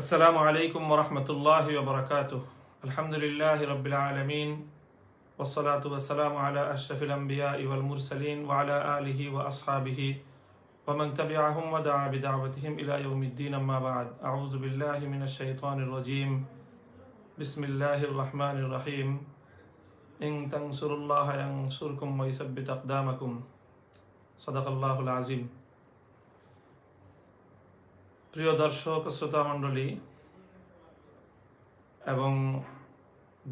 আসসালামু আলাইকুম ওরহমতুল্লাহি ওবরাকাতুহ। আলহামদুলিল্লাহি রাব্বিল আলামিন ওয়াসসালাতু ওয়াসসালামু আলা আশরাফিল আমবিয়াই ওয়াল মুরসালিন ওয়া আলা আলিহি ওয়া আসহাবিহি ওয়া মান তাবিআহুম ওয়া দাআ বিদাওয়াতিহিম ইলা ইয়াউমিদ্দিন, আম্মা বা'দ। আউযু বিল্লাহি মিনাশ শাইতানির রাজীম। বিসমিল্লাহির রহমানির রহিম। ইন তানসুরুল্লাহা ইয়ানসুরকুম ওয়া ইউসাব্বিত আকদামাকুম। সাদাকাল্লাহুল আযীম। প্রিয় দর্শক ও শ্রোতা মণ্ডলী এবং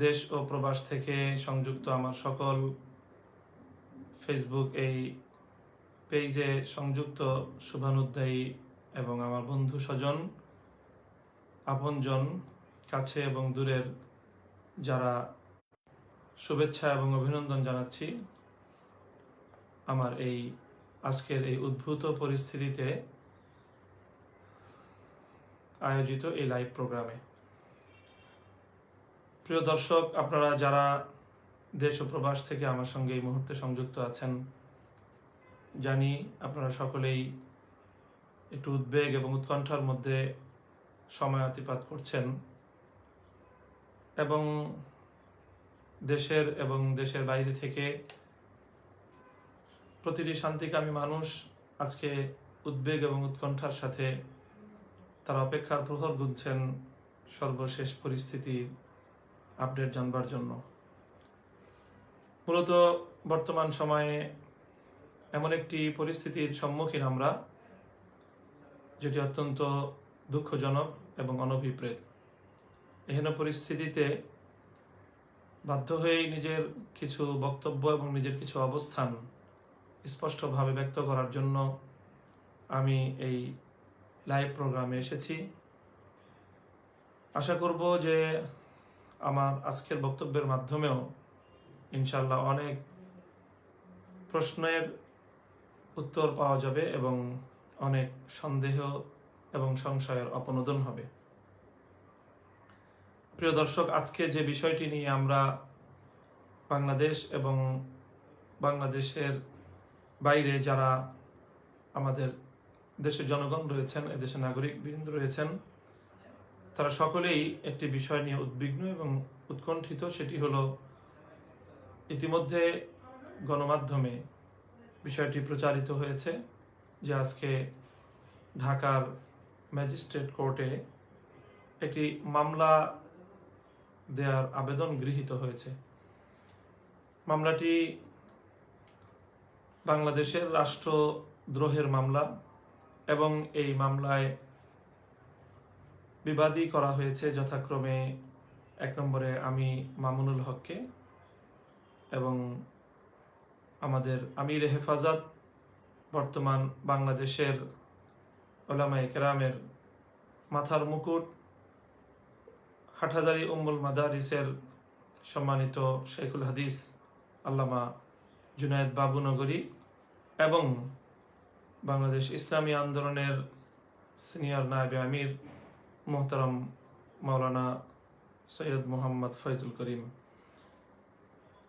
দেশ ও প্রবাস থেকে সংযুক্ত আমার সকল ফেসবুক এই পেজে সংযুক্ত শুভানুধ্যায়ী এবং আমার বন্ধু স্বজন, আপনজন, কাছে এবং দূরের যারা শুভেচ্ছা এবং অভিনন্দন জানাচ্ছি আমার এই আজকের এই উদ্ভূত পরিস্থিতিতে আয়োজিত এই লাইভ প্রোগ্রামে। প্রিয় দর্শক, আপনারা যারা দেশ ও প্রবাস থেকে আমার সঙ্গে এই মুহূর্তে সংযুক্ত আছেন, জানি আপনারা সকলেই একটু উদ্বেগ এবং উৎকণ্ঠার মধ্যে সময় অতিবাহিত করছেন এবং দেশের এবং দেশের বাইরে থেকে প্রতিটি শান্তিকামী মানুষ আজকে উদ্বেগ এবং উৎকণ্ঠার সাথে তারা অপেক্ষার প্রহর গুনছেন সর্বশেষ পরিস্থিতির আপডেট জানবার জন্য। মূলত বর্তমান সময়ে এমন একটি পরিস্থিতির সম্মুখীন আমরা, যেটি অত্যন্ত দুঃখজনক এবং অনভিপ্রেত। এহেন পরিস্থিতিতে বাধ্য হয়েই নিজের কিছু বক্তব্য এবং নিজের কিছু অবস্থান স্পষ্টভাবে ব্যক্ত করার জন্য আমি এই লাইভ প্রোগ্রামে এসেছি। আশা করব যে আমার আজকের বক্তব্যের মাধ্যমেও ইনশাআল্লাহ অনেক প্রশ্নের উত্তর পাওয়া যাবে এবং অনেক সন্দেহ এবং সংশয়ের অপনোদন হবে। প্রিয় দর্শক, আজকে যে বিষয়টি নিয়ে আমরা বাংলাদেশ এবং বাংলাদেশের বাইরে যারা আমাদের দেশের জনগণ রয়েছেন, এদেশের নাগরিকবৃন্দ রয়েছেন, তারা সকলেই একটি বিষয় নিয়ে উদ্বিগ্ন এবং উৎকণ্ঠিত। সেটি হলো, ইতিমধ্যে গণমাধ্যমে বিষয়টি প্রচারিত হয়েছে যে আজকে ঢাকার ম্যাজিস্ট্রেট কোর্টে একটি মামলা দেওয়ার আবেদন গৃহীত হয়েছে। মামলাটি বাংলাদেশের রাষ্ট্রদ্রোহের মামলা এবং এই মামলায় বিবাদী করা হয়েছে যথাক্রমে 1 নম্বরে আমি মামুনুল হককে এবং আমাদের আমির হেফাজত, বর্তমান বাংলাদেশের উলামায়ে কেরামের মাথার মুকুট, হাটহাজারী উম্মুল মাদারিসের সম্মানিত শেখুল হাদিস আল্লামা জুনায়েদ বাবুনগরী এবং বাংলাদেশ ইসলামী আন্দোলনের সিনিয়র নায়েবে আমির মোহতারাম মাওলানা সৈয়দ মোহাম্মদ ফয়জুল করিম,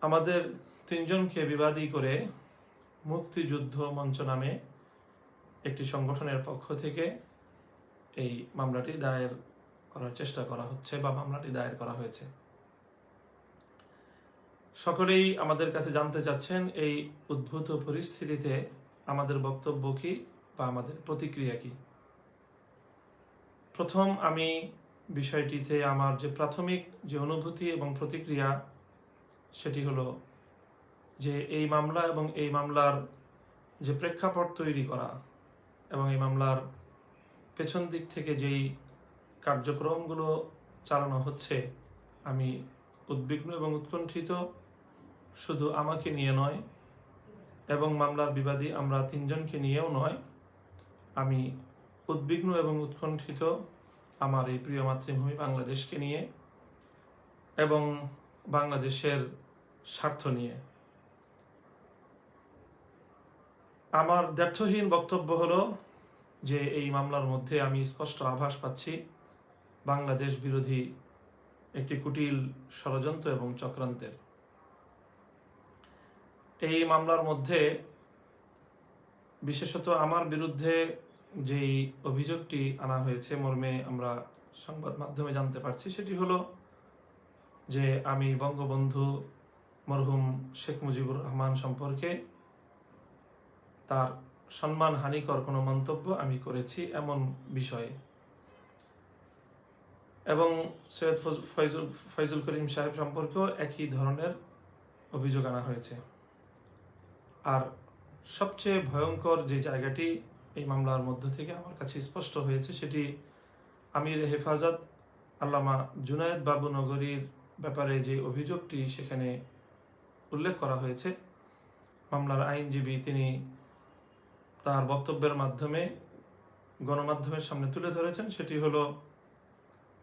আমাদের 3 জনকে বিবাদী করে মুক্তিযুদ্ধ মঞ্চ নামে একটি সংগঠনের পক্ষ থেকে এই মামলাটি দায়ের করার চেষ্টা করা হচ্ছে বা মামলাটি দায়ের করা হয়েছে। সকলেই আমাদের কাছে জানতে চাচ্ছেন এই উদ্ভূত পরিস্থিতিতে আমাদের বক্তব্য কি বা আমাদের প্রতিক্রিয়া কি। প্রথম আমি বিষয়টিতে আমার যে প্রাথমিক যে অনুভূতি এবং প্রতিক্রিয়া, সেটি হলো যে এই মামলা এবং এই মামলার যে প্রেক্ষাপট তৈরি করা এবং এই মামলার পেছন দিক থেকে যেই কার্যক্রমগুলো চালানো হচ্ছে, আমি উদ্বিগ্ন এবং উৎকণ্ঠিত। শুধু আমাকে নিয়ে নয় এবং মামলার বিবাদী আমরা 3 জনকে নিয়েও নয়, আমি উদ্বিগ্ন এবং উৎকণ্ঠিত আমার এই প্রিয় মাতৃভূমি বাংলাদেশকে নিয়ে এবং বাংলাদেশের স্বার্থ নিয়ে। আমার দ্ব্যর্থহীন বক্তব্য হলো যে এই মামলার মধ্যে আমি স্পষ্ট আভাস পাচ্ছি বাংলাদেশ বিরোধী একটি কুটিল ষড়যন্ত্র এবং চক্রান্তের। এই মামলার মধ্যে বিশেষত আমার বিরুদ্ধে যেই অভিযোগটি আনা হয়েছে মর্মে আমরা সংবাদ মাধ্যমে জানতে পারছি সেটি হলো যে আমি বঙ্গবন্ধু মরহুম শেখ মুজিবুর রহমান সম্পর্কে তার সম্মান হানিকর কোনো মন্তব্য আমি করেছি এমন বিষয়ে, এবং সৈয়দ ফয়জুল করিম সাহেব সম্পর্কেও একই ধরনের অভিযোগ আনা হয়েছে। আর সবচেয়ে ভয়ঙ্কর যে জায়গাটি এই মামলার মধ্য থেকে আমার কাছে স্পষ্ট হয়েছে সেটি আমির হেফাজত আল্লামা জুনায়েদ বাবু নগরীর ব্যাপারে যে অভিযোগটি সেখানে উল্লেখ করা হয়েছে। মামলার আইনজীবী তিনি তার বক্তব্যের মাধ্যমে গণমাধ্যমের সামনে তুলে ধরেছেন সেটি হলো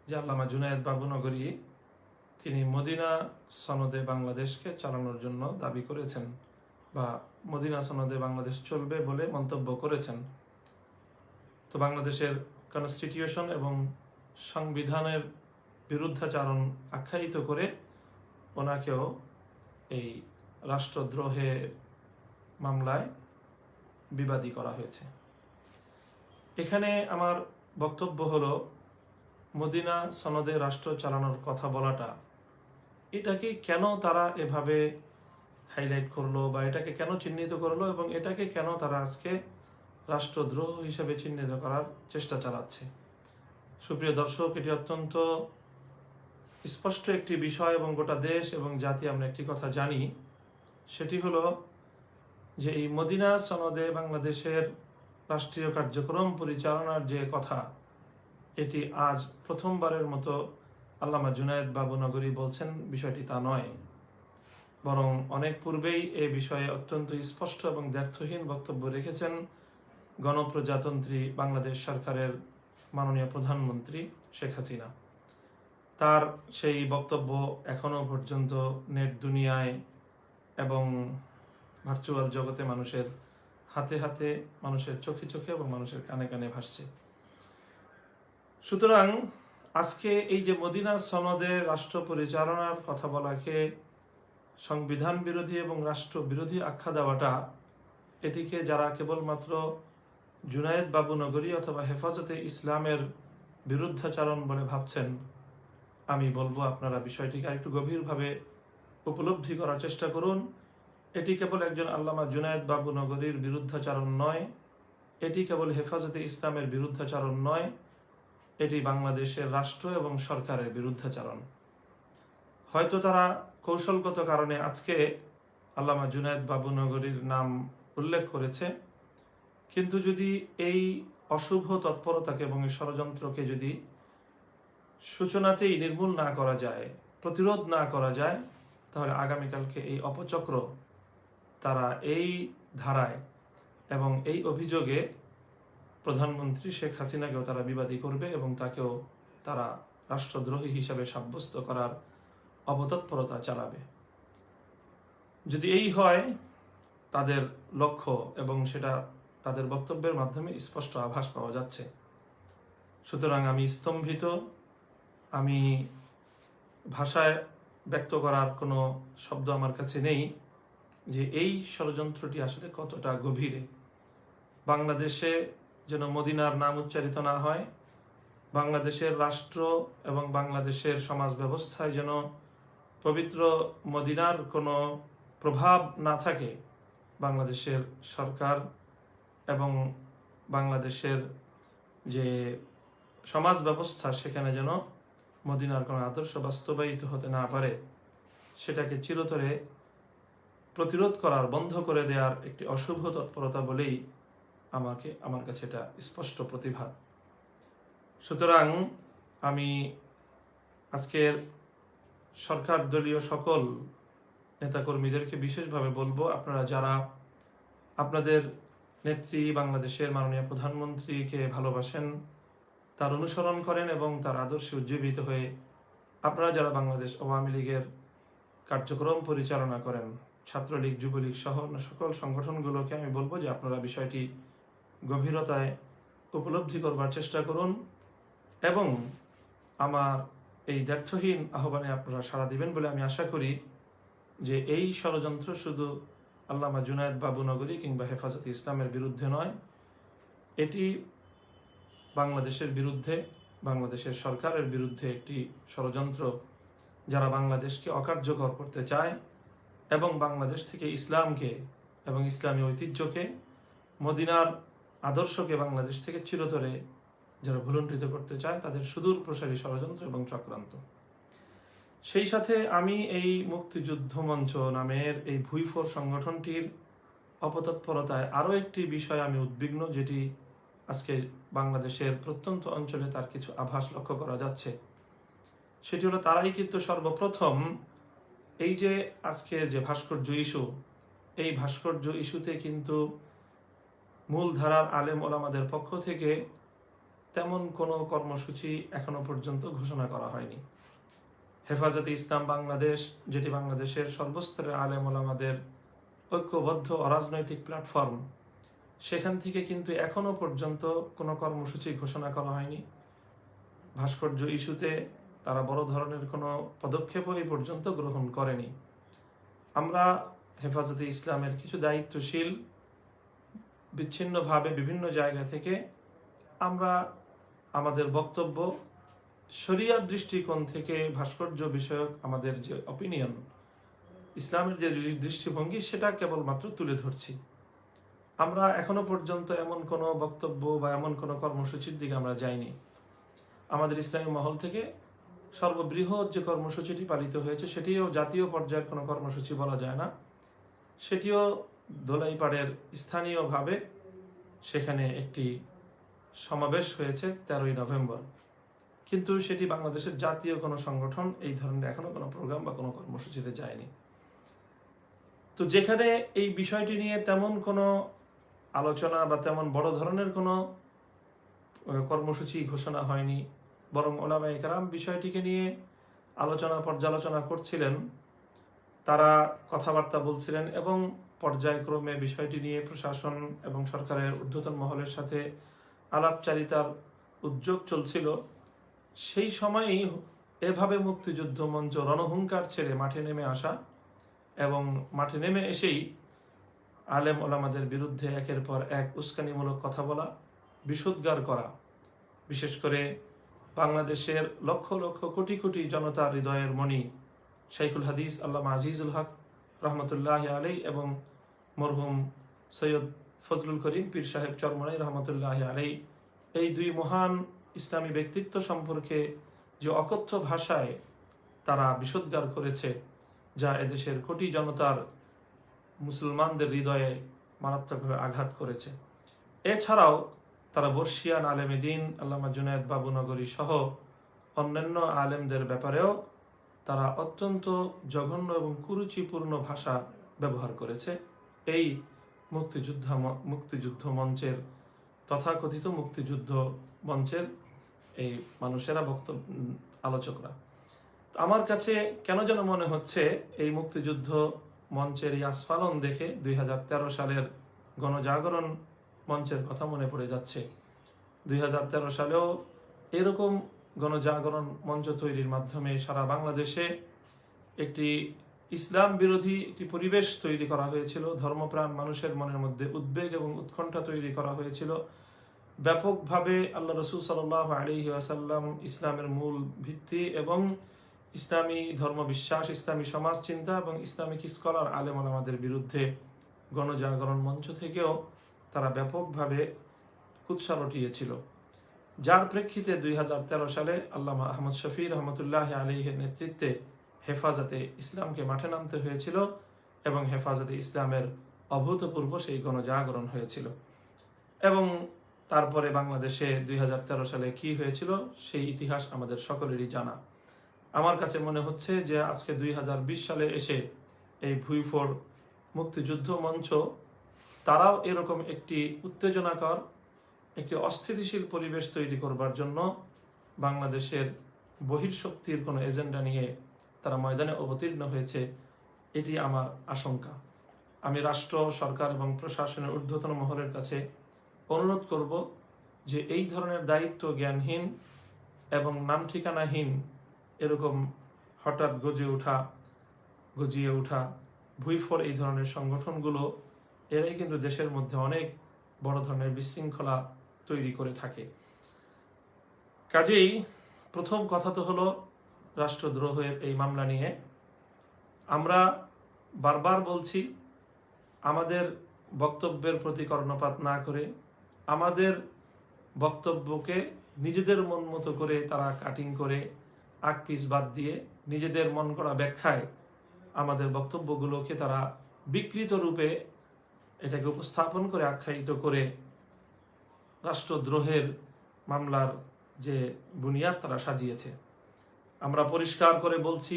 যে আল্লামা জুনায়েদ বাবু নগরী তিনি মদিনা সনদে বাংলাদেশকে চালানোর জন্য দাবি করেছেন বা মদিনা সনদে বাংলাদেশ চলবে বলে মন্তব্য করেছেন। তো বাংলাদেশের কনস্টিটিউশন এবং সংবিধানের বিরুদ্ধাচারণ আখ্যায়িত করে ওনাকেও এই রাষ্ট্রদ্রোহের মামলায় বিবাদী করা হয়েছে। এখানে আমার বক্তব্য হলো মদিনা সনদে রাষ্ট্র চালানোর কথা বলাটা, এটাকে কেন তারা এভাবে হাইলাইট করলো বা এটাকে কেন চিহ্নিত করলো এবং এটাকে কেন তারা আজকে রাষ্ট্রদ্রোহ হিসেবে চিহ্নিত করার চেষ্টা চালাচ্ছে। সুপ্রিয় দর্শক, এটি অত্যন্ত স্পষ্ট একটি বিষয় এবং গোটা দেশ এবং জাতি আমরা একটি কথা জানি, সেটি হলো যে এই মদিনা সনদে বাংলাদেশের রাষ্ট্রীয় কার্যক্রম পরিচালনার যে কথা, এটি আজ প্রথমবারের মতো আল্লামা জুনায়েদ বাবু নগরী বলছেন বিষয়টি তা নয়, বরং অনেক পূর্বেই এ বিষয়ে অত্যন্ত স্পষ্ট এবং দ্ব্যর্থহীন বক্তব্য রেখেছেন গণপ্রজাতন্ত্রী বাংলাদেশ সরকারের মাননীয় প্রধানমন্ত্রী শেখ হাসিনা। তার সেই বক্তব্য এখনো পর্যন্ত নেট দুনিয়ায় এবং ভার্চুয়াল জগতে মানুষের হাতে হাতে, মানুষের চোখে চোখে এবং মানুষের কানে কানে ভাসছে। সুতরাং আজকে এই যে মদিনা সনদে রাষ্ট্র পরিচালনার কথা বলাকে সংবিধান বিরোধী এবং রাষ্ট্র বিরোধী আখ্যা দেওয়াটা, এটিকে যারা কেবলমাত্র জুনায়েদ বাবু নগরী অথবা হেফাজতে ইসলামের বিরুদ্ধাচারণ বলে ভাবছেন, আমি বলবো আপনারা বিষয়টিকে আরেকটু গভীরভাবে উপলব্ধি করার চেষ্টা করুন। এটি কেবল একজন আল্লামা জুনায়েদ বাবু নগরীর বিরুদ্ধাচারণ নয়, এটি কেবল হেফাজতে ইসলামের বিরুদ্ধাচারণ নয়, এটি বাংলাদেশের রাষ্ট্র এবং সরকারের বিরুদ্ধাচারণ। হয়তো তারা কৌশলগত কারণে আজকে আল্লামা জুনায়েদ বাবু নগরীর নাম উল্লেখ করেছে, কিন্তু যদি এই অশুভ তৎপরতাকে এবং এই ষড়যন্ত্রকে যদি সূচনাতেই নির্মূল না করা যায়, প্রতিরোধ না করা যায়, তাহলে আগামীকালকে এই অপচক্র তারা এই ধারায় এবং এই অভিযোগে প্রধানমন্ত্রী শেখ হাসিনাকেও তারা বিবাদী করবে এবং তাকেও তারা রাষ্ট্রদ্রোহী হিসাবে সাব্যস্ত করার অপতৎপরতা চালাবে। যদি এই হয় তাদের লক্ষ্য, এবং সেটা তাদের বক্তব্যের মাধ্যমে স্পষ্ট আভাস পাওয়া যাচ্ছে। সুতরাং আমি স্তম্ভিত, আমি ভাষায় ব্যক্ত করার কোনো শব্দ আমার কাছে নেই যে এই ষড়যন্ত্রটি আসলে কতটা গভীরে। বাংলাদেশে যেন মদিনার নাম উচ্চারিত না হয়, বাংলাদেশের রাষ্ট্র এবং বাংলাদেশের সমাজ ব্যবস্থায় যেন পবিত্র মদিনার কোনো প্রভাব না থাকে, বাংলাদেশের সরকার এবং বাংলাদেশের যে সমাজ ব্যবস্থা সেখানে যেন মদিনার কোনো আদর্শ বাস্তবায়িত হতে না পারে, সেটাকে চিরতরে প্রতিরোধ করার, বন্ধ করে দেওয়ার একটি অশুভ তৎপরতা বলেই আমার কাছে এটা স্পষ্ট প্রতিভাত। সুতরাং আমি আজকের সরকার দলীয় সকল নেতাকর্মীদেরকে বিশেষভাবে বলবো, আপনারা যারা আপনাদের নেত্রী বাংলাদেশের মাননীয় প্রধানমন্ত্রীকে ভালোবাসেন, তার অনুসরণ করেন এবং তার আদর্শে উজ্জীবিত হয়ে আপনারা যারা বাংলাদেশ আওয়ামী লীগের কার্যক্রম পরিচালনা করেন, ছাত্রলীগ, যুবলীগ সহ সকল সংগঠনগুলোকে আমি বলবো যে আপনারা বিষয়টি গভীরতায় উপলব্ধি করবার চেষ্টা করুন এবং আমার এই দ্ব্যর্থহীন আহ্বানে আপনারা সাড়া দিবেন বলে আমি আশা করি। যে এই ষড়যন্ত্র শুধু আল্লামা জুনায়েদ বাবু নগরী কিংবা হেফাজতে ইসলামের বিরুদ্ধে নয়, এটি বাংলাদেশের বিরুদ্ধে বাংলাদেশের সরকারের বিরুদ্ধে একটি ষড়যন্ত্র, যারা বাংলাদেশকে অকার্যকর করতে চায় এবং বাংলাদেশ থেকে ইসলামকে এবং ইসলামী ঐতিহ্যকে, মদিনার আদর্শকে বাংলাদেশ থেকে চিরতরে যারা ভুলুণ্ঠিত করতে চায়, তাদের সুদূর প্রসারী ষড়যন্ত্র এবং চক্রান্ত। সেই সাথে আমি এই মুক্তিযুদ্ধ মঞ্চ নামের এই ভুইফোর সংগঠনটির অপতৎপরতায় আরও একটি বিষয় আমি উদ্বিগ্ন, যেটি আজকে বাংলাদেশের প্রত্যন্ত অঞ্চলে তার কিছু আভাস লক্ষ্য করা যাচ্ছে। সেটি হলো, তারাই কিন্তু সর্বপ্রথম এই যে আজকের যে ভাস্কর্য ইস্যু, এই ভাস্কর্য ইস্যুতে কিন্তু মূলধারার আলেম ওলামাদের পক্ষ থেকে তেমন কোনো কর্মসূচি এখনো পর্যন্ত ঘোষণা করা হয়নি। হেফাজতে ইসলাম বাংলাদেশ, যেটি বাংলাদেশের সর্বস্তরের আলেম ওলামাদের ঐক্যবদ্ধ অরাজনৈতিক প্ল্যাটফর্ম, সেখান থেকে কিন্তু এখনো পর্যন্ত কোনো কর্মসূচি ঘোষণা করা হয়নি। ভাস্কর্য ইস্যুতে তারা বড় ধরনের কোনো পদক্ষেপও এই পর্যন্ত গ্রহণ করেনি। আমরা হেফাজতে ইসলামের কিছু দায়িত্বশীল বিচ্ছিন্নভাবে বিভিন্ন জায়গা থেকে আমরা আমাদের বক্তব্য শরিয়ার দৃষ্টিকোণ থেকে ভাস্কর্য বিষয়ক আমাদের যে অপিনিয়ন, ইসলামের যে দৃষ্টিভঙ্গি, সেটা কেবলমাত্র তুলে ধরছি। আমরা এখনো পর্যন্ত এমন কোনো বক্তব্য বা এমন কোনো কর্মসূচির দিকে আমরা যাইনি। আমাদের ইসলামী মহল থেকে সর্ববৃহৎ যে কর্মসূচিটি পালিত হয়েছে, সেটিও জাতীয় পর্যায়ের কোনো কর্মসূচি বলা যায় না। সেটিও দোলাইপাড়ের স্থানীয়ভাবে সেখানে একটি সমাবেশ হয়েছে 13ই নভেম্বর, কিন্তু সেটি বাংলাদেশের জাতীয় কোনো সংগঠন এই ধরনের এখনো কোনো প্রোগ্রাম বা কোনো কর্মসূচিতে যায়নি। তো যেখানে এই বিষয়টি নিয়ে তেমন কোনো আলোচনা বা তেমন বড় ধরনের কোনো কর্মসূচি ঘোষণা হয়নি, বরং ওলামায়ে কেরাম বিষয়টিকে নিয়ে আলোচনা পর্যালোচনা করছিলেন, তারা কথাবার্তা বলছিলেন এবং পর্যায়ক্রমে বিষয়টি নিয়ে প্রশাসন এবং সরকারের ঊর্ধ্বতন মহলের সাথে আলাপচারিতার উদ্যোগ চলছিল। সেই সময়েই এভাবে মুক্তিযুদ্ধ মঞ্চ রণহুঙ্কার ছেড়ে মাঠে নেমে আসা এবং মাঠে নেমে এসেই আলেম ওলামাদের বিরুদ্ধে একের পর এক উস্কানিমূলক কথা বলা, বিষোদ্গার করা, বিশেষ করে বাংলাদেশের লক্ষ লক্ষ কোটি কোটি জনতার হৃদয়ের মণি শাইখুল হাদিস আল্লামা আজিজুল হক রহমতুল্লাহ আলাই এবং মরহুম সৈয়দ ফজলুল করিম পীর সাহেব চরমনাই রহমতুল্লাহ আলাই, এই দুই মহান ইসলামী ব্যক্তিত্ব সম্পর্কে যে অকথ্য ভাষায় তারা বিষোদ্গার করেছে, যা এদেশের কোটি জনতার মুসলমানদের হৃদয়ে মারাত্মকভাবে আঘাত করেছে। এছাড়াও তারা বর্ষিয়ান আলেম দ্বীন আল্লামা জুনায়েদ বাবুনগরী সহ অন্যান্য আলেমদের ব্যাপারেও তারা অত্যন্ত জঘন্য এবং কুরুচিপূর্ণ ভাষা ব্যবহার করেছে। এই মুক্তিযুদ্ধ মঞ্চের তথাকথিত মুক্তিযুদ্ধ মঞ্চের এই মানুষেরা, আলোচকরা। আমার কাছে কেন যেন মনে হচ্ছে এই মুক্তিযুদ্ধ মঞ্চের এই আস্ফালন দেখে 2013 সালের গণজাগরণ মঞ্চের কথা মনে পড়ে যাচ্ছে। 2013 সালেও এরকম গণজাগরণ মঞ্চ তৈরির মাধ্যমে সারা বাংলাদেশে একটি ইসলাম বিরোধী একটি পরিবেশ তৈরি করা হয়েছিল। ধর্মপ্রাণ মানুষের মনের মধ্যে উদ্বেগ এবং উৎকণ্ঠা তৈরি করা হয়েছিল। ব্যাপকভাবে আল্লাহ রসুল সাল্লাল্লাহু আলাইহি ওয়াসাল্লাম, ইসলামের মূল ভিত্তি এবং ইসলামী ধর্মবিশ্বাস, ইসলামী সমাজ চিন্তা এবং ইসলামিক স্কলার আলেম ওলামাদের বিরুদ্ধে গণজাগরণ মঞ্চ থেকেও তারা ব্যাপকভাবে কুৎসা রটিয়েছিল, যার প্রেক্ষিতে 2013 সালে আল্লামা আহমদ শফি রহমতুল্লাহ আলাইহির নেতৃত্বে হেফাজতে ইসলামকে মাঠে নামতে হয়েছিল এবং হেফাজতে ইসলামের অভূতপূর্ব সেই গণজাগরণ হয়েছিল। এবং তারপরে বাংলাদেশে 2013 সালে কি হয়েছিল সেই ইতিহাস আমাদের সকলেরই জানা। আমার কাছে মনে হচ্ছে যে আজকে 2020 সালে এসে এই ভুইফোর মুক্তিযুদ্ধ মঞ্চ তারাও এরকম একটি উত্তেজনাকর, একটি অস্থিতিশীল পরিবেশ তৈরি করবার জন্য বাংলাদেশের বহির্শক্তির কোনো এজেন্ডা নিয়ে তারা ময়দানে অবতীর্ণ হয়েছে, এটি আমার আশঙ্কা। আমি রাষ্ট্র, সরকার এবং প্রশাসনের ঊর্ধ্বতন মহলের কাছে অনুরোধ করব যে এই ধরনের দায়িত্ব জ্ঞানহীন এবং নাম ঠিকানাহীন এরকম হঠাৎ গজিয়ে ওঠা ভুইফোর এই ধরনের সংগঠনগুলো, এরাই কিন্তু দেশের মধ্যে অনেক বড় ধরনের বিশৃঙ্খলা তৈরি করে থাকে। কাজেই প্রথম কথা তো হলো রাষ্ট্রদ্রোহের এই মামলা নিয়ে আমরা বারবার বলছি, আমাদের বক্তব্যের প্রতি কর্ণপাত না করে আমাদের বক্তব্যকে নিজেদের মন মতো করে তারা কাটিং করে আকপিস বাদ দিয়ে নিজেদের মন করা ব্যাখ্যায় আমাদের বক্তব্যগুলোকে তারা বিকৃত রূপে এটাকে উপস্থাপন করে আখ্যায়িত করে রাষ্ট্রদ্রোহের মামলার যে বুনিয়াদ তারা সাজিয়েছে। আমরা পরিষ্কার করে বলছি,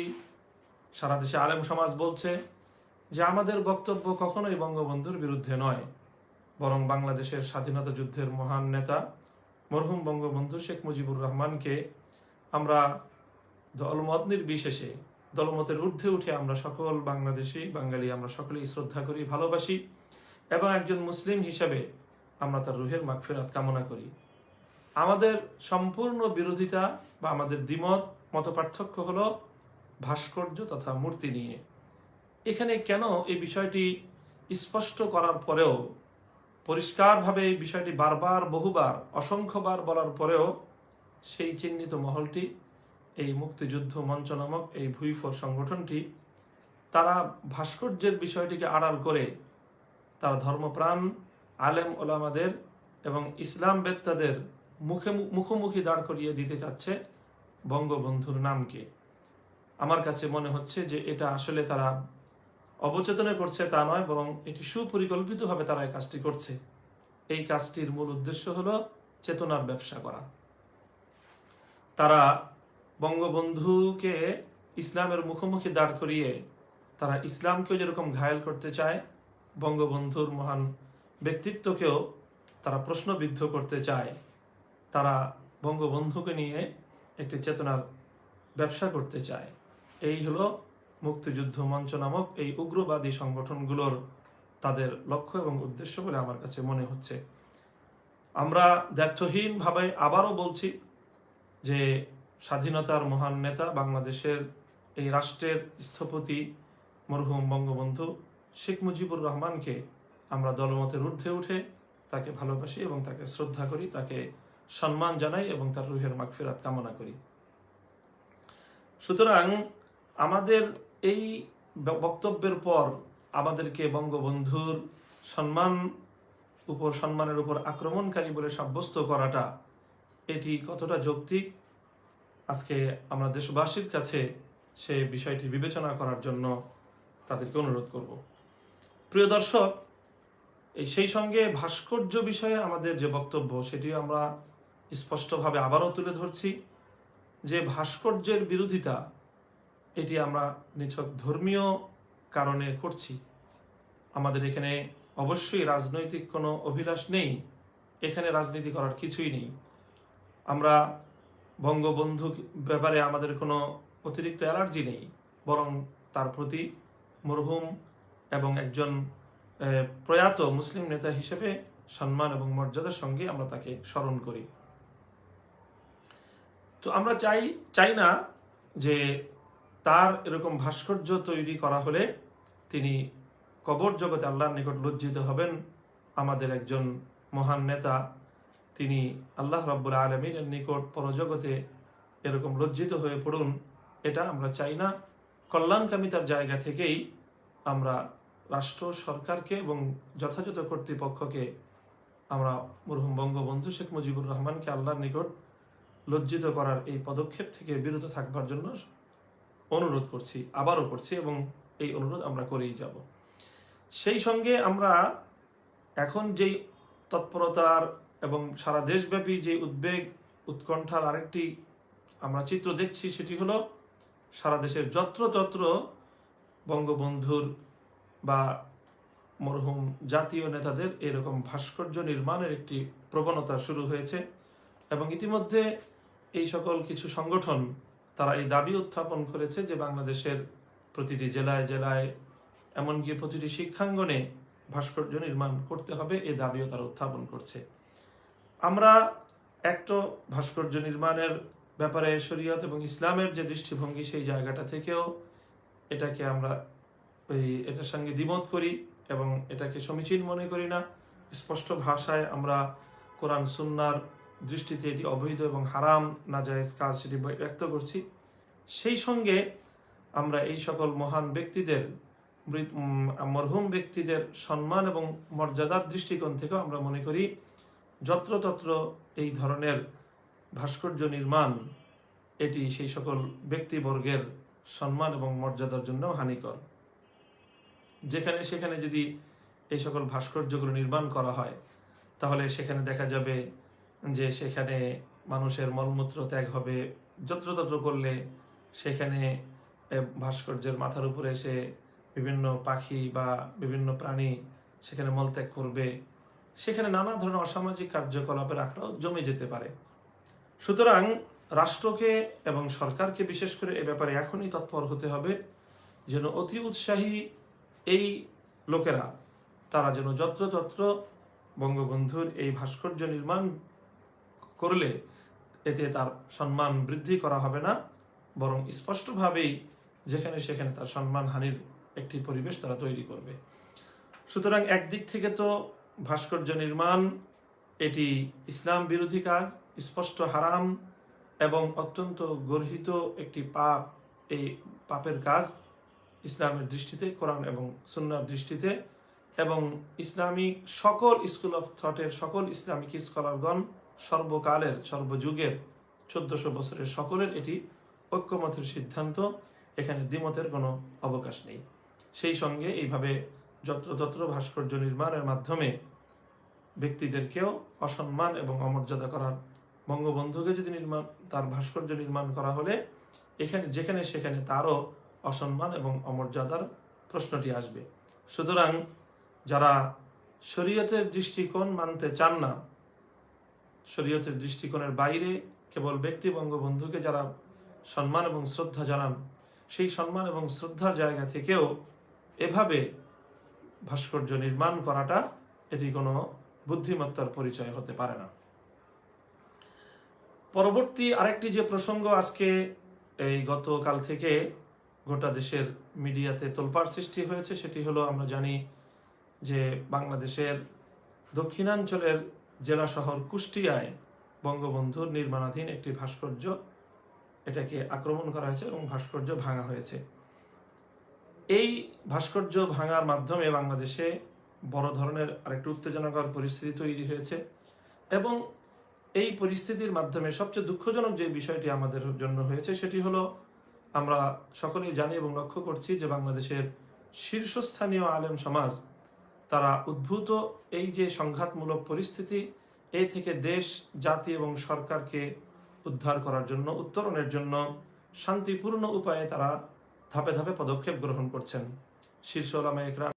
সারা দেশে আলেম সমাজ বলছে যে আমাদের বক্তব্য কখনোই বঙ্গবন্ধুর বিরুদ্ধে নয়, বরং বাংলাদেশের স্বাধীনতা যুদ্ধের মহান নেতা মরহুম বঙ্গবন্ধু শেখ মুজিবুর রহমানকে আমরা দলমত নির্বিশেষে, দলমতের ঊর্ধ্বে উঠে আমরা সকল বাংলাদেশি বাঙালি আমরা সকলেই শ্রদ্ধা করি, ভালোবাসি এবং একজন মুসলিম হিসাবে আমরা তার রুহের মাগফিরাত কামনা করি। আমাদের সম্পূর্ণ বিরোধিতা বা আমাদের দ্বিমত মতপার্থক্য হলো ভাস্কর্য তথা মূর্তি নিয়ে। এখানে কেন এই বিষয়টি স্পষ্ট করার পরেও, পরিষ্কারভাবে এই বিষয়টি বারবার বহুবার অসংখ্যবার বলার পরেও সেই চিহ্নিত মহলটি, এই মুক্তিযুদ্ধ মঞ্চ নামক এই ভুইফোর সংগঠনটি, তারা ভাস্কর্যের বিষয়টিকে আড়াল করে তারা ধর্মপ্রাণ আলেম ওলামাদের এবং ইসলাম বেত্তাদের মুখোমুখি দাঁড় করিয়ে দিতে চাচ্ছে বঙ্গবন্ধুর নামকে। আমার কাছে মনে হচ্ছে যে এটা আসলে তারা অবচেতনে করছে তা নয়, বরং এটি সুপরিকল্পিতভাবে তারা এই কাজটি করছে। এই কাজটির মূল উদ্দেশ্য হলো চেতনার ব্যবসা করা। তারা বঙ্গবন্ধুকে ইসলামের মুখোমুখি দাঁড় করিয়ে তারা ইসলামকেও যেরকম ঘায়েল করতে চায়, বঙ্গবন্ধুর মহান ব্যক্তিত্বকেও তারা প্রশ্নবিদ্ধ করতে চায়। তারা বঙ্গবন্ধুকে নিয়ে একটি চেতনার ব্যবসা করতে চায়। এই হলো মুক্তিযুদ্ধ মঞ্চ নামক এই উগ্রবাদী সংগঠনগুলোর তাদের লক্ষ্য এবং উদ্দেশ্য বলে আমার কাছে মনে হচ্ছে। আমরা দ্ব্যর্থহীনভাবে আবারও বলছি যে স্বাধীনতার মহান নেতা, বাংলাদেশের এই রাষ্ট্রের স্থপতি মরহুম বঙ্গবন্ধু শেখ মুজিবুর রহমানকে আমরা দলমতের ঊর্ধ্বে উঠে তাকে ভালোবাসি এবং তাকে শ্রদ্ধা করি, তাকে সম্মান জানাই এবং তার রুহের মাগফিরাত কামনা করি। সুতরাং আমাদের এই বক্তব্যের পর আমাদেরকে বঙ্গবন্ধুর সম্মানের উপর আক্রমণকারী বলে সাব্যস্ত করাটা, এটি কতটা যৌক্তিক, আজকে আমরা দেশবাসীর কাছে সে বিষয়টি বিবেচনা করার জন্য তাদেরকে অনুরোধ করব। প্রিয় দর্শক, সেই সঙ্গে ভাস্কর্য বিষয়ে আমাদের যে বক্তব্য সেটি আমরা স্পষ্টভাবে আবারও তুলে ধরছি যে ভাস্কর্যের বিরোধিতা এটি আমরা নিছক ধর্মীয় কারণে করছি। আমাদের এখানে অবশ্যই রাজনৈতিক কোনো অভিলাষ নেই, এখানে রাজনীতি করার কিছুই নেই। আমরা বঙ্গবন্ধু ব্যাপারে আমাদের কোনো অতিরিক্ত অ্যালার্জি নেই, বরং তার প্রতি মরহুম এবং একজন প্রয়াত মুসলিম নেতা হিসেবে সম্মান এবং মর্যাদার সঙ্গে আমরা তাকে স্মরণ করি। তো আমরা চাই না যে তার এরকম ভাস্কর্য তৈরি করা হলে তিনি কবর জগতে আল্লাহর নিকট লজ্জিত হবেন। আমাদের একজন মহান নেতা, তিনি আল্লাহ রাব্বুল আলামিনের নিকট পরজগতে এরকম লজ্জিত হয়ে পড়ুন, এটা আমরা চাই না। কল্যাণকামিতার জায়গা থেকেই আমরা রাষ্ট্র সরকারকে এবং যথাযথ কর্তৃপক্ষকে আমরা মরহুম বঙ্গবন্ধু শেখ মুজিবুর রহমানকে আল্লাহর নিকট লজ্জিত করার এই পদক্ষেপ থেকে বিরত থাকবার জন্য অনুরোধ করছি, আবারও করছি এবং এই অনুরোধ আমরা করেই যাব। সেই সঙ্গে আমরা এখন যেই তৎপরতার এবং সারা দেশব্যাপী যে উদ্বেগ উৎকণ্ঠার আরেকটি আমরা চিত্র দেখছি, সেটি হলো সারা দেশের যত্রতত্র বঙ্গবন্ধুর বা মরহুম জাতীয় নেতাদের এরকম ভাস্কর্য নির্মাণের একটি প্রবণতা শুরু হয়েছে এবং ইতিমধ্যে এই সকল কিছু সংগঠন তারা এই দাবি উত্থাপন করেছে যে বাংলাদেশের প্রতিটি জেলায় জেলায় এমনকি প্রতিটি শিক্ষাঙ্গনে ভাস্কর্য নির্মাণ করতে হবে, এই দাবিও তারা উত্থাপন করছে। আমরা একটা ভাস্কর্য নির্মাণের ব্যাপারে শরীয়ত এবং ইসলামের যে দৃষ্টিভঙ্গি সেই জায়গাটা থেকেও এটাকে আমরা এটার সঙ্গে দ্বিমত করি এবং এটাকে সমীচীন মনে করি না। স্পষ্ট ভাষায় আমরা কোরআন সুন্নাহর দৃষ্টিতে এটি অবৈধ এবং হারাম নাজায়েজ কাজ সেটি ব্যক্ত করছি। সেই সঙ্গে আমরা এই সকল মহান ব্যক্তিদের মরহুম ব্যক্তিদের সম্মান এবং মর্যাদার দৃষ্টিকোণ থেকেও আমরা মনে করি যত্রতত্র এই ধরনের ভাস্কর্য নির্মাণ এটি সেই সকল ব্যক্তিবর্গের সম্মান এবং মর্যাদার জন্য হানিকর। যেখানে সেখানে যদি এই সকল ভাস্কর্যগুলো নির্মাণ করা হয় তাহলে সেখানে দেখা যাবে যে সেখানে মানুষের মলমূত্র ত্যাগ হবে। যত্রতত্র করলে সেখানে ভাস্কর্যের মাথার উপরে এসে বিভিন্ন পাখি বা বিভিন্ন প্রাণী সেখানে মলত্যাগ করবে, সেখানে নানা ধরনের অসামাজিক কার্যকলাপের আখড়াও জমে যেতে পারে। সুতরাং রাষ্ট্রকে এবং সরকারকে বিশেষ করে এ ব্যাপারে এখনই তৎপর হতে হবে, যেন অতি উৎসাহী এই লোকেরা তারা যেন যত্রতত্র বঙ্গবন্ধুর এই ভাস্কর্য নির্মাণ করলে এতে তার সম্মান বৃদ্ধি করা হবে না, বরং স্পষ্টভাবেই যেখানে সেখানে তার সম্মান হানির একটি পরিবেশ তারা তৈরি করবে। সুতরাং একদিক থেকে তো ভাস্কর্য নির্মাণ এটি ইসলাম বিরোধী কাজ, স্পষ্ট হারাম এবং অত্যন্ত গর্হিত একটি পাপ। এই পাপের কাজ ইসলামের দৃষ্টিতে, কোরআন এবং সুন্নাহর দৃষ্টিতে এবং ইসলামিক সকল স্কুল অফ থটের সকল ইসলামিক স্কলারগণ সর্বকালের সর্বযুগের 1400 বছরের সকলের এটি ঐক্যমতের সিদ্ধান্ত, এখানে দ্বিমতের কোনো অবকাশ নেই। সেই সঙ্গে এইভাবে যত্রতত্র ভাস্কর্য নির্মাণের মাধ্যমে ব্যক্তিদেরকেও অসম্মান এবং অমর্যাদা করার, বঙ্গবন্ধুকে যদি তার ভাস্কর্য নির্মাণ করা হলে এখানে যেখানে সেখানে তারও অসম্মান এবং অমর্যাদার প্রশ্নটি আসবে। সুতরাং যারা শরীয়তের দৃষ্টিকোণ মানতে চান না, শরীয়তের দৃষ্টিকোণের বাইরে কেবল ব্যক্তি বঙ্গবন্ধুকে যারা সম্মান এবং শ্রদ্ধা জানান, সেই সম্মান এবং শ্রদ্ধার জায়গা থেকেও এভাবে ভাস্কর্য নির্মাণ করাটা এটি কোনো বুদ্ধিমত্তার পরিচয় হতে পারে না। পরবর্তী আরেকটি যে প্রসঙ্গ আজকে এই গতকাল থেকে গোটা দেশের মিডিয়াতে তোলপাড় সৃষ্টি হয়েছে সেটি হলো, আমরা জানি যে বাংলাদেশের দক্ষিণাঞ্চলের জেলা শহর কুষ্টিয়ায় বঙ্গবন্ধুর নির্মাণাধীন একটি ভাস্কর্য, এটাকে আক্রমণ করা হয়েছে এবং ভাস্কর্য ভাঙা হয়েছে। এই ভাস্কর্য ভাঙার মাধ্যমে বাংলাদেশে বড় ধরনের আরেকটি উত্তেজনাকর পরিস্থিতি তৈরি হয়েছে এবং এই পরিস্থিতির মাধ্যমে সবচেয়ে দুঃখজনক যে বিষয়টি আমাদের জন্য হয়েছে সেটি হলো, আমরা সকলেই জানি এবং লক্ষ্য করছি যে বাংলাদেশের শীর্ষস্থানীয় আলেম সমাজ তারা উদ্ভূত এই যে সংঘাতমূলক পরিস্থিতি, এই থেকে দেশ, জাতি এবং সরকারকে উদ্ধার করার জন্য, উত্তরণের জন্য শান্তিপূর্ণ উপায়ে তারা ধাপে ধাপে পদক্ষেপ গ্রহণ করছেন। শীর্ষ ওলামায়ে ইকরাম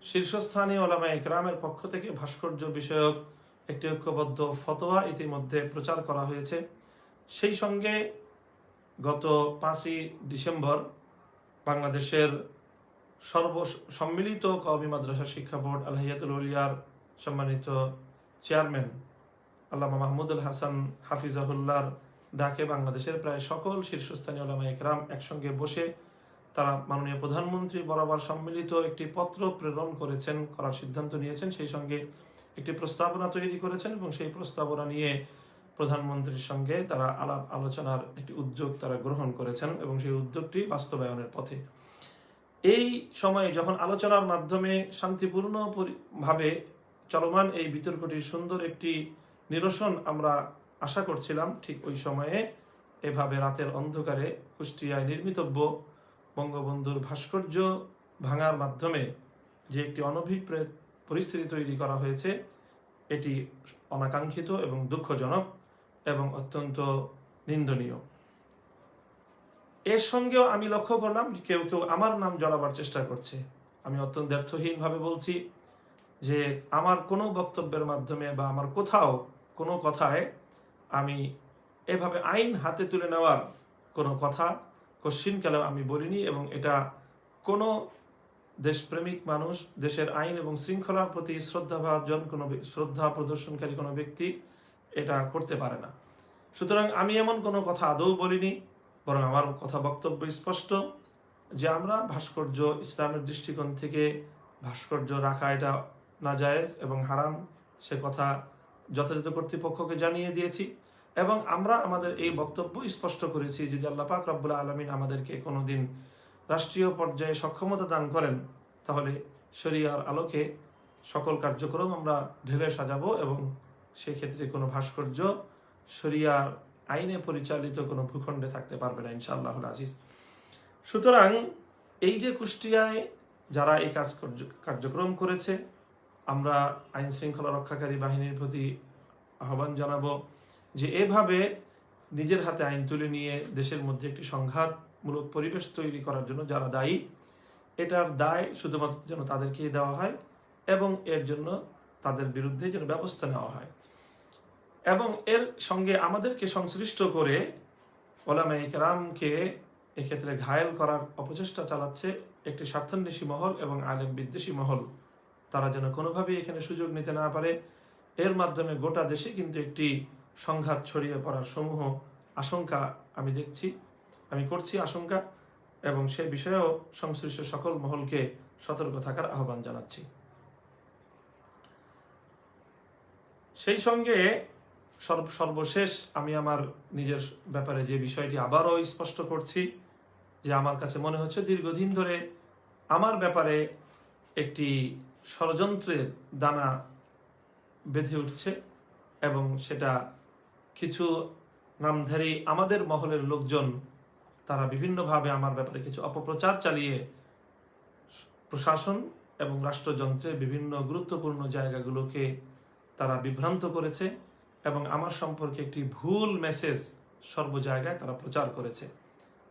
শীর্ষস্থানীয় ওলামায়ে ইকরামের পক্ষ থেকে ভাস্কর্য বিষয়ক একটি ঐক্যবদ্ধ ফতোয়া ইতিমধ্যে প্রচার করা হয়েছে। সেই সঙ্গে গত 5ই ডিসেম্বর বাংলাদেশের সম্মিলিত কওমি মাদ্রাসা শিক্ষা বোর্ড আল হাইয়াতুল উলিয়ার সম্মানিত চেয়ারম্যান আল্লামা মাহমুদুল হাসান হাফিজাহুল্লাহর ডাকে বাংলাদেশের প্রায় সকল শীর্ষস্থানীয় ওলামায়ে ইকরাম একসঙ্গে বসে তারা মাননীয় প্রধানমন্ত্রী বরাবর সম্মিলিত একটি পত্র প্রেরণ করার সিদ্ধান্ত নিয়েছেন। সেই সঙ্গে একটি প্রস্তাবনা তৈরি করেছেন এবং সেই প্রস্তাবনা নিয়ে প্রধানমন্ত্রীর সঙ্গে তারা আলাপ আলোচনার একটি উদ্যোগ তারা গ্রহণ করেছেন এবং সেই উদ্যোগটি বাস্তবায়নের পথে। এই সময়ে যখন আলোচনার মাধ্যমে শান্তিপূর্ণ ভাবে চলমান এই বিতর্কটির সুন্দর একটি নিরসন আমরা আশা করছিলাম, ঠিক ওই সময়ে এভাবে রাতের অন্ধকারে কুষ্টিয়ায় নির্মিতব্য বঙ্গবন্ধুর ভাস্কর্য ভাঙার মাধ্যমে যে একটি অনভিপ্রেত পরিস্থিতি তৈরি করা হয়েছে, এটি অনাকাঙ্ক্ষিত এবং দুঃখজনক এবং অত্যন্ত নিন্দনীয়। এর সঙ্গেও আমি লক্ষ্য করলাম কেউ কেউ আমার নাম জড়াবার চেষ্টা করছে। আমি অত্যন্ত দ্ব্যর্থহীনভাবে বলছি যে আমার কোনো বক্তব্যের মাধ্যমে বা আমার কোথাও কোনো কথায় আমি এভাবে আইন হাতে তুলে নেওয়ার কোনো কথা কশ্চিনকালেও আমি বলিনি এবং এটা কোনো দেশপ্রেমিক মানুষ, দেশের আইন এবং শৃঙ্খলার প্রতি শ্রদ্ধাভাজন কোনো শ্রদ্ধা প্রদর্শনকারী কোনো ব্যক্তি এটা করতে পারে না। সুতরাং আমি এমন কোনো কথা আদৌ বলিনি, বরং আমার কথা বক্তব্য স্পষ্ট যে আমরা ভাস্কর্য ইসলামের দৃষ্টিকোণ থেকে ভাস্কর্য রাখা এটা নাজায়েজ এবং হারাম, সে কথা যথাযথ কর্তৃপক্ষকে জানিয়ে দিয়েছি এবং আমরা আমাদের এই বক্তব্য স্পষ্ট করেছি। যদি আল্লাহ পাক রব্বুল আলামিন আমাদেরকে কোনোদিন রাষ্ট্রীয় পর্যায়ে সক্ষমতা দান করেন, তাহলে শরিয়ার আলোকে সকল কার্যক্রম আমরা ঢেলে সাজাবো এবং সেক্ষেত্রে কোনো ভাস্কর্য শরিয়ার আইনে পরিচালিত কোনো ভূখণ্ডে থাকতে পারবে না ইনশাআল্লাহুল আজিজ। সুতরাং এই যে কুষ্টিয়ায় যারা এই কার্যক্রম করেছে, আমরা আইন শৃঙ্খলা রক্ষাকারী বাহিনীর প্রতি আহ্বান জানাবো যে এভাবে নিজের হাতে আইন তুলে নিয়ে দেশের মধ্যে একটি সংঘাতমূলক পরিবেশ তৈরি করার জন্য যারা দায়ী, এটার দায় শুধুমাত্র যেন তাদেরকেই দেওয়া হয় এবং এর জন্য তাদের বিরুদ্ধে যেন ব্যবস্থা নেওয়া হয় এবং এর সঙ্গে আমাদেরকে সংশ্লিষ্ট করে ওলামায়ে কেরামকে এক্ষেত্রে ঘায়েল করার অপচেষ্টা চালাচ্ছে একটি স্বার্থান্বেষী মহল এবং আলেম বিদ্বেষী মহল। তারা যেন কোনোভাবেই এখানে সুযোগ নিতে না পারে। এর মাধ্যমে গোটা দেশে কিন্তু একটি সংঘাত ছড়িয়ে পড়ার সমূহ আশঙ্কা আমি করছি আশঙ্কা, এবং সে বিষয়েও সংশ্লিষ্ট সকল মহলকে সতর্ক থাকার আহ্বান জানাচ্ছি। সেই সঙ্গে সর্বশেষ আমি আমার নিজের ব্যাপারে যে বিষয়টি আবারও স্পষ্ট করছি যে আমার কাছে মনে হচ্ছে দীর্ঘদিন ধরে আমার ব্যাপারে একটি ষড়যন্ত্রের দানা বেঁধে উঠছে এবং সেটা কিছু নামধারী আমাদের মহলের লোকজন তারা বিভিন্নভাবে আমার ব্যাপারে কিছু অপপ্রচার চালিয়ে প্রশাসন এবং রাষ্ট্রযন্ত্রের বিভিন্ন গুরুত্বপূর্ণ জায়গাগুলোকে তারা বিভ্রান্ত করেছে এবং আমার সম্পর্কে একটি ভুল মেসেজ সর্ব জায়গায় তারা প্রচার করেছে।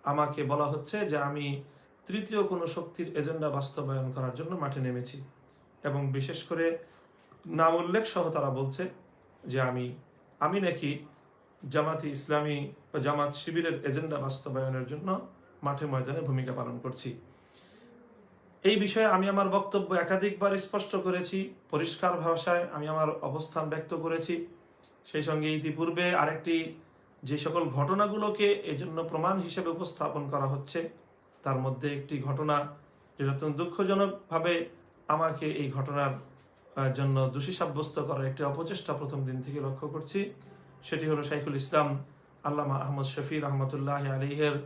আমাকে বলা হচ্ছে যে আমি তৃতীয় কোনো শক্তির এজেন্ডা বাস্তবায়ন করার জন্য মাঠে নেমেছি এবং বিশেষ করে নাম উল্লেখ সহ তারা বলছে যে আমি নাকি জামাতি ইসলামী বা জামাত শিবিরের এজেন্ডা বাস্তবায়নের জন্য মাঠে ময়দানে ভূমিকা পালন করছি। এই বিষয়ে আমি আমার বক্তব্য একাধিকবার স্পষ্ট করেছি, পরিষ্কার ভাষায় আমি আমার অবস্থান ব্যক্ত করেছি। সেই সঙ্গে ইতিপূর্বে আরেকটি যে সকল ঘটনাগুলোকে এজন্য প্রমাণ হিসেবে উপস্থাপন করা হচ্ছে, তার মধ্যে একটি ঘটনা যেটা অত্যন্ত দুঃখজনকভাবে আমাকে এই ঘটনার জন্য দোষী সাব্যস্ত করার একটি অপচেষ্টা প্রথম দিন থেকে লক্ষ্য করছি। সেটি হলো শাইখুল ইসলাম আল্লামা আহমদ শফি রহমতুল্লাহ আলাইহির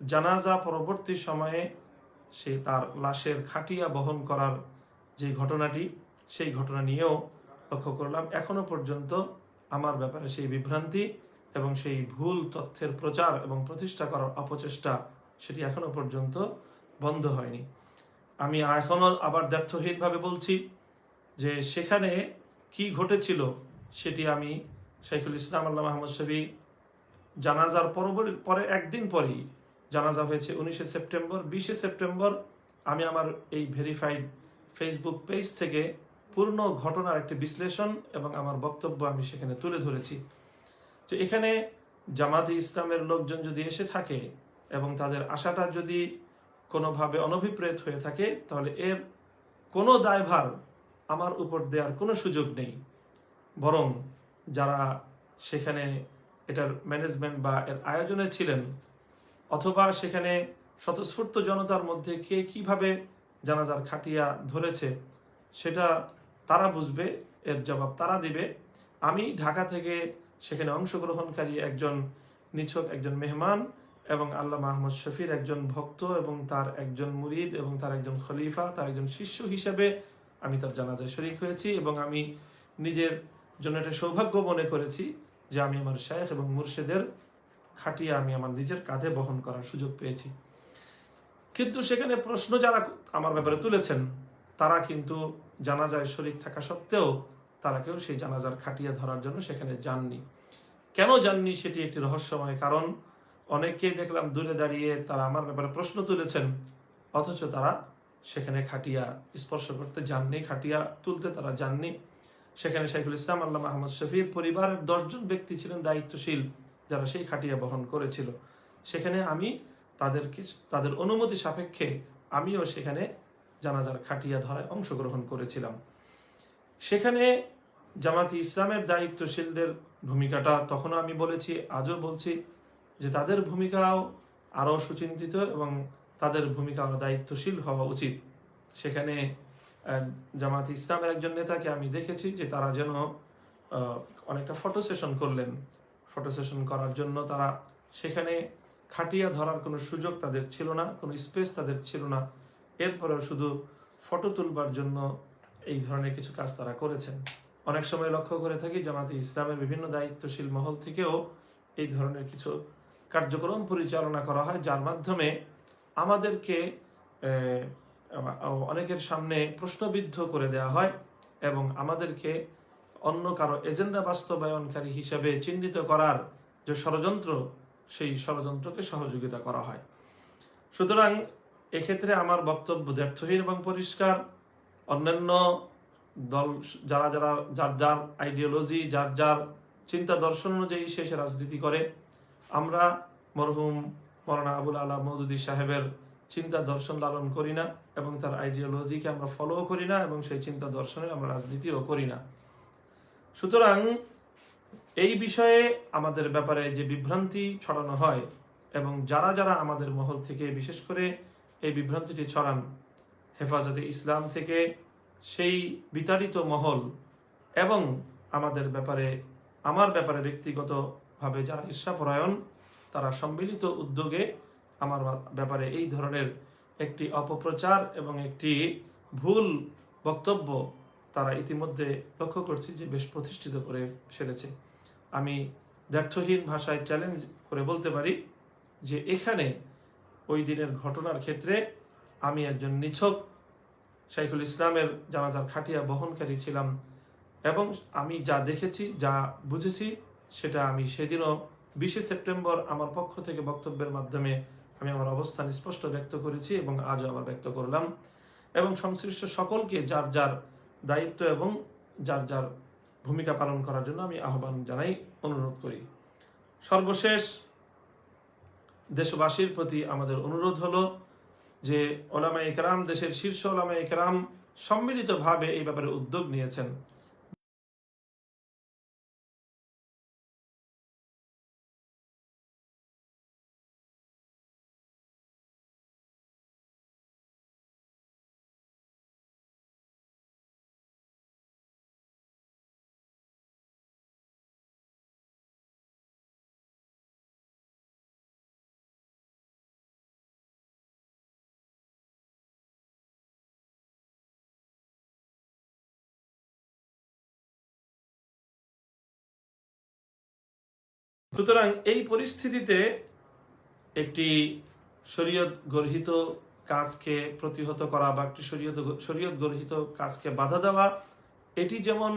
জানাজা পরবর্তী সময়ে সে তার লাশের খাটিয়া বহন করার যে ঘটনাটি, সেই ঘটনা নিয়েও লক্ষ্য করলাম এখনো পর্যন্ত আমার ব্যাপারে সেই বিভ্রান্তি এবং সেই ভুল তথ্যের প্রচার এবং প্রতিষ্ঠা করার অপচেষ্টা সেটি এখনো পর্যন্ত বন্ধ হয়নি। আমি এখনো আবার দ্ব্যর্থহীনভাবে বলছি যে সেখানে কি ঘটেছিল সেটি আমি শাইখুল ইসলাম আল্লামা আহমদ শফি জানাজার পরে একদিন পরেই, জানাজা হয়েছে 19 সেপ্টেম্বর, 20 সেপ্টেম্বর আমি আমার এই ভেরিফাইড ফেসবুক পেজ থেকে পূর্ণ ঘটনার একটি বিশ্লেষণ এবং আমার বক্তব্য আমি সেখানে তুলে ধরেছি। যে এখানে জামাতে ইসলামের লোকজন যদি এসে থাকে এবং তাদের আশাটা যদি কোনোভাবে অনভিপ্রেত হয়ে থাকে, তাহলে এর কোনো দায়ভার আমার উপর দেওয়ার কোনো সুযোগ নেই, বরং যারা সেখানে এটার ম্যানেজমেন্ট বা এর আয়োজনে ছিলেন অথবা সেখানে স্বতঃস্ফূর্ত জনতার মধ্যে কে কিভাবে জানাজার খাটিয়া ধরেছে সেটা তারা বুঝবে, এর জবাব তারা দিবে। আমি ঢাকা থেকে সেখানে অংশগ্রহণকারী একজন নিছক একজন মেহমান এবং আল্লামা আহমদ শফির একজন ভক্ত এবং তার একজন মুরিদ এবং তার একজন খলিফা, তার একজন শিষ্য হিসেবে আমি তার জানাজায় শরীক হয়েছি এবং আমি নিজের জন্য এটা সৌভাগ্য মনে করেছি যে আমি আমার শায়েখ এবং মুর্শিদের খাটিয়া আমি আমার নিজের কাঁধে বহন করার সুযোগ পেয়েছি। কিন্তু সেখানে প্রশ্ন যারা আমার ব্যাপারে তুলেছেন তারা কিন্তু জানাজায় শরীক থাকা সত্ত্বেও তারা কেউ সেই জানাজার খাটিয়া ধরার জন্য সেখানে যাননি। কেন যাননি সেটি একটি রহস্যময় কারণ। অনেককেই দেখলাম দূরে দাঁড়িয়ে তারা আমার ব্যাপারে প্রশ্ন তুলেছেন, অথচ তারা সেখানে খাটিয়া স্পর্শ করতে যাননি, খাটিয়া তুলতে তারা যাননি। সেখানে শাইখুল ইসলাম আল্লামা আহমদ শফির পরিবারের 10 জন ব্যক্তি ছিলেন দায়িত্বশীল যারা সেই খাটিয়া বহন করেছিল। সেখানে আমি তাদের অনুমতি সাপেক্ষে আমিও সেখানে জানাজার খাটিয়া ধরায় অংশগ্রহণ করেছিলাম। সেখানে জামাতি ইসলামের দায়িত্বশীলদের ভূমিকাটা তখনও আমি বলেছি, আজও বলছি, যে তাদের ভূমিকাও আরও সুচিন্তিত এবং তাদের ভূমিকা আরও দায়িত্বশীল হওয়া উচিত। সেখানে জামাতি ইসলামের একজন নেতাকে আমি দেখেছি যে তারা যেন অনেকটা ফটো সেশন করলেন। ফটো সেশন করার জন্য তারা সেখানে খাটিয়া ধরার কোনো সুযোগ তাদের ছিল না, কোনো স্পেস তাদের ছিল না। এরপরেও শুধু ফটো তুলবার জন্য এই ধরনের কিছু কাজ তারা করেছেন। অনেক সময় লক্ষ্য করে থাকি জামাতে ইসলামের বিভিন্ন দায়িত্বশীল মহল থেকেও এই ধরনের কিছু কার্যক্রম পরিচালনা করা হয়, যার মাধ্যমে আমাদেরকে অনেকের সামনে প্রশ্নবিদ্ধ করে দেওয়া হয় এবং আমাদেরকে অন্য কারো এজেন্ডা বাস্তবায়নকারী হিসেবে চিহ্নিত করার যে ষড়যন্ত্র, সেই ষড়যন্ত্রকে সহযোগিতা করা হয়। সুতরাং এক্ষেত্রে আমার বক্তব্য দ্ব্যর্থহীন এবং পরিষ্কার। অন্যান্য দল যারা যারা যার যার আইডিওলজি, যার যার চিন্তা দর্শন অনুযায়ী শেষে রাজনীতি করে, আমরা মরহুম মৌলানা আবুল আলা মওদুদী সাহেবের চিন্তা দর্শন লালন করি না এবং তার আইডিওলজিকে আমরা ফলো করি না এবং সেই চিন্তা দর্শনে আমরা রাজনীতিও করি না। সুতরাং এই বিষয়ে আমাদের ব্যাপারে যে বিভ্রান্তি ছড়ানো হয় এবং যারা যারা আমাদের মহল থেকে বিশেষ করে এই বিভ্রান্তিটি ছড়ান, হেফাজতে ইসলাম থেকে সেই বিতাড়িত মহল এবং আমাদের ব্যাপারে, আমার ব্যাপারে ব্যক্তিগতভাবে যারা ঈর্ষাপরায়ণ, তারা সম্মিলিত উদ্যোগে আমার ব্যাপারে এই ধরনের একটি অপপ্রচার এবং একটি ভুল বক্তব্য তারা ইতিমধ্যে লক্ষ্য করছি যে বেশ প্রতিষ্ঠিত করে সেরেছে। আমি দ্ব্যর্থহীন ভাষায় চ্যালেঞ্জ করে বলতে পারি যে এখানে ওই দিনের ঘটনার ক্ষেত্রে আমি একজন নিছক শাইখুল ইসলামের জানাজার খাটিয়া বহনকারী ছিলাম এবং আমি যা দেখেছি, যা বুঝেছি, সেটা আমি সেদিনও 20 সেপ্টেম্বর আমার পক্ষ থেকে বক্তব্যের মাধ্যমে আমি আমার অবস্থান স্পষ্ট ব্যক্ত করেছি এবং আজও আবার ব্যক্ত করলাম এবং সংশ্লিষ্ট সকলকে যার যার দায়িত্ব এবং যার যার ভূমিকা পালন করার জন্য আমি আহ্বান জানাই, অনুরোধ করি। সর্বশেষ দেশবাসীর প্রতি আমাদের অনুরোধ হলো যে ওলামায়ে কেরাম, দেশের শীর্ষ ওলামায়ে কেরাম সম্মিলিতভাবে এই ব্যাপারে উদ্যোগ নিয়েছেন। সুতরাং এই পরিস্থিতিতে একটি শরীয়ত গর্হিত কাজকে প্রতিহত করা বা একটি শরীয়ত গর্হিত কাজকে বাধা দেওয়া, এটি যেমন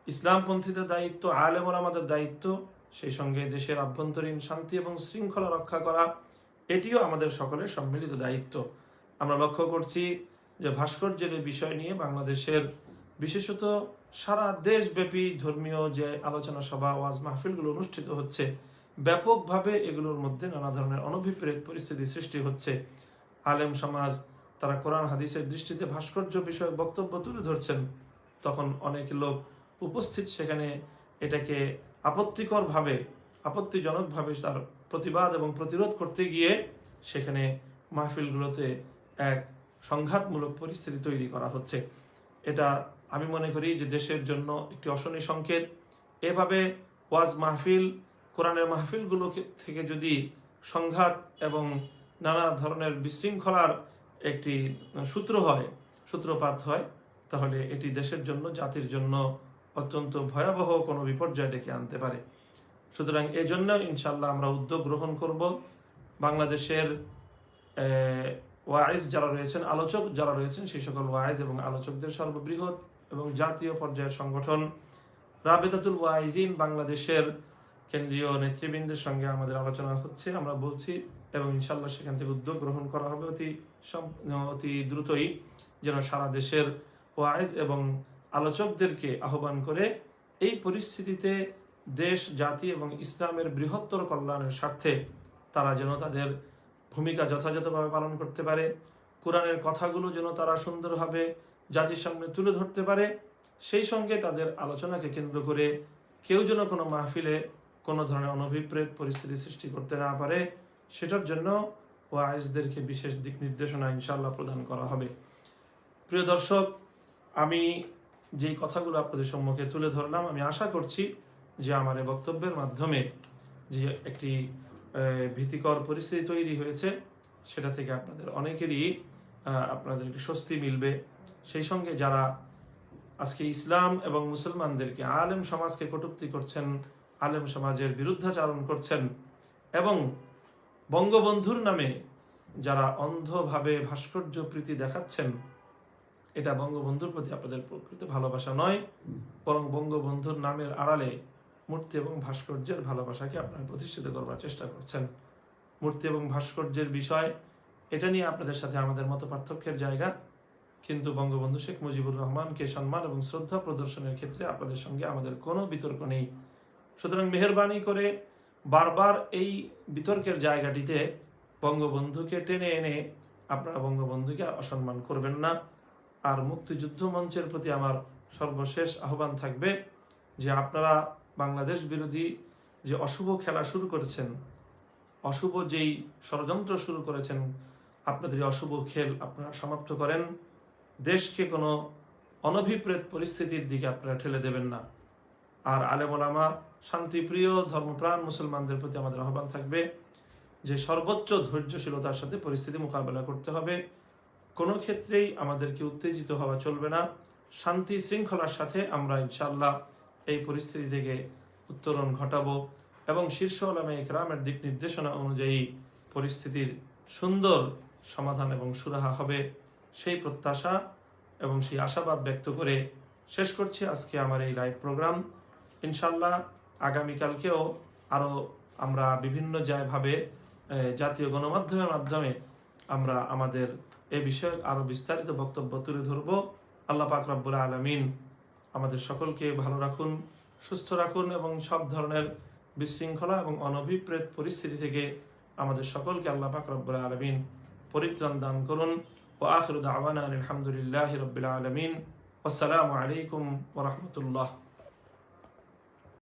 ইসলামপন্থীদের দায়িত্ব, আলেম ওলামাদের দায়িত্ব, সেই সঙ্গে দেশের আভ্যন্তরীণ শান্তি এবং শৃঙ্খলা রক্ষা করা এটিও আমাদের সকলের সম্মিলিত দায়িত্ব। আমরা লক্ষ্য করছি যে ভাস্কর্যের বিষয় নিয়ে বাংলাদেশের বিশেষত সারা দেশব্যাপী ধর্মীয় যে আলোচনা সভা, ওয়াজ মাহফিলগুলো অনুষ্ঠিত হচ্ছে, ব্যাপকভাবে এগুলোর মধ্যে নানা ধরনের অনভিপ্রেত পরিস্থিতি সৃষ্টি হচ্ছে। আলেম সমাজ তারা কোরআন হাদিসের দৃষ্টিতে ভাস্কর্য বিষয়ক বক্তব্য তুলে ধরছেন, তখন অনেক লোক উপস্থিত সেখানে এটাকে আপত্তিজনকভাবে তার প্রতিবাদ এবং প্রতিরোধ করতে গিয়ে সেখানে মাহফিলগুলোতে এক সংঘাতমূলক পরিস্থিতি তৈরি করা হচ্ছে। এটা আমি মনে করি যে দেশের জন্য একটি অশনি সংকেত। এভাবে ওয়াজ মাহফিল, কোরআনের মাহফিলগুলো থেকে যদি সংঘাত এবং নানা ধরনের বিশৃঙ্খলার একটি সূত্রপাত হয়, তাহলে এটি দেশের জন্য, জাতির জন্য অত্যন্ত ভয়াবহ কোনো বিপর্যয় ডেকে আনতে পারে। সুতরাং এই জন্য ইনশাল্লাহ আমরা উদ্যোগ গ্রহণ করব। বাংলাদেশের ওয়াইজ যারা রয়েছেন, আলোচক যারা রয়েছেন, সেই সকল ওয়াইজ এবং আলোচকদের সর্ববৃহৎ এবং জাতীয় পর্যায়ের সংগঠন রাবেতাতুল ওয়াইজিন বাংলাদেশের কেন্দ্রীয় নেতৃবৃন্দের সঙ্গে আমাদের আলোচনা হচ্ছে, আমরা বলছি, এবং ইনশাল্লাহ সেখান থেকে উদ্যোগ গ্রহণ করা হবে অতি দ্রুতই, যেন সারা দেশের ওয়াইজ এবং আলোচকদেরকে আহ্বান করে এই পরিস্থিতিতে দেশ, জাতি এবং ইসলামের বৃহত্তর কল্যাণের স্বার্থে তারা যেন তাদের ভূমিকা যথাযথভাবে পালন করতে পারে, কোরআনের কথাগুলো যেন তারা সুন্দরভাবে জাতির সামনে তুলে ধরতে পারে সেই সঙ্গে তাদের আলোচনাকে কেন্দ্র করে কেউ যেন কোনো মাহফিলে কোনো ধরনের অনভিপ্রেত পরিস্থিতি সৃষ্টি করতে না পারে, সেটার জন্য ওয়াইজদেরকে বিশেষ দিক নির্দেশনা ইনশাআল্লাহ প্রদান করা হবে। প্রিয় দর্শক, আমি যেই কথাগুলো আপনাদের সম্মুখে তুলে ধরলাম, আমি আশা করছি যে আমার এই বক্তব্যের মাধ্যমে যে একটি ভীতিকর পরিস্থিতি তৈরি হয়েছে, সেটা থেকে আপনাদের অনেকেরই আপনাদের একটি স্বস্তি মিলবে। সেই সঙ্গে যারা আজকে ইসলাম এবং মুসলমানদেরকে, আলেম সমাজকে কটূক্তি করছেন, আলেম সমাজের বিরুদ্ধাচারণ করছেন এবং বঙ্গবন্ধুর নামে যারা অন্ধভাবে ভাস্কর্য প্রীতি দেখাচ্ছেন, এটা বঙ্গবন্ধুর প্রতি আপনাদের প্রকৃত ভালোবাসা নয়, বরং বঙ্গবন্ধুর নামের আড়ালে মূর্তি এবং ভাস্কর্যের ভালোবাসাকে আপনারা প্রতিষ্ঠিত করবার চেষ্টা করছেন। মূর্তি এবং ভাস্কর্যের বিষয়, এটা নিয়ে আপনাদের সাথে আমাদের মত পার্থক্যের জায়গা, কিন্তু বঙ্গবন্ধু শেখ মুজিবুর রহমানকে সম্মান এবং শ্রদ্ধা প্রদর্শনের ক্ষেত্রে আপনাদের সঙ্গে আমাদের কোনো বিতর্ক নেই। সুতরাং মেহেরবানি করে বারবার এই বিতর্কের জায়গাটিতে বঙ্গবন্ধুকে টেনে এনে আপনারা বঙ্গবন্ধুকে অসম্মান করবেন না। আর মুক্তিযুদ্ধ মঞ্চের প্রতি আমার সর্বশেষ আহ্বান থাকবে যে আপনারা বাংলাদেশ বিরোধী যে অশুভ খেলা শুরু করেছেন, অশুভ যেই ষড়যন্ত্র শুরু করেছেন, আপনাদের অশুভ খেল আপনারা সমাপ্ত করেন। দেশকে কোনো অনভিপ্রেত পরিস্থিতির দিকে আপনারা ঠেলে দেবেন না। আর আলেম ওলামা, শান্তিপ্রিয় ধর্মপ্রাণ মুসলমানদের প্রতি আমাদের আহ্বান থাকবে যে সর্বোচ্চ ধৈর্যশীলতার সাথে পরিস্থিতি মোকাবেলা করতে হবে। কোনো ক্ষেত্রেই আমাদেরকে উত্তেজিত হওয়া চলবে না। শান্তি শৃঙ্খলার সাথে আমরা ইনশাআল্লাহ এই পরিস্থিতি থেকে উত্তরণ ঘটাবো এবং শীর্ষ উলামা ইকরামের দিক নির্দেশনা অনুযায়ী পরিস্থিতির সুন্দর সমাধান এবং সুরাহা হবে, সেই প্রত্যাশা এবং সেই আশাবাদ ব্যক্ত করে শেষ করছি আজকে আমার এই লাইভ প্রোগ্রাম। ইনশাআল্লাহ আগামীকালকেও আরও আমরা বিভিন্ন ভাবে জাতীয় গণমাধ্যমের মাধ্যমে আমরা আমাদের এ বিষয়ে আরো বিস্তারিত বক্তব্য তুলে ধরব। আল্লাহ পাক রব্বুল আলামিন আমাদের সকলকে ভালো রাখুন, সুস্থ রাখুন এবং সব ধরনের বিশৃঙ্খলা এবং অনভিপ্রেত পরিস্থিতি থেকে আমাদের সকলকে আল্লাহ পাক রব্বুল আলামিন পরিত্রাণ দান করুন। ওয়া আখিরু দাওয়ানা আলহামদুলিল্লাহি রাব্বিল আলামিন। আসসালামু আলাইকুম ওয়া রাহমাতুল্লাহ।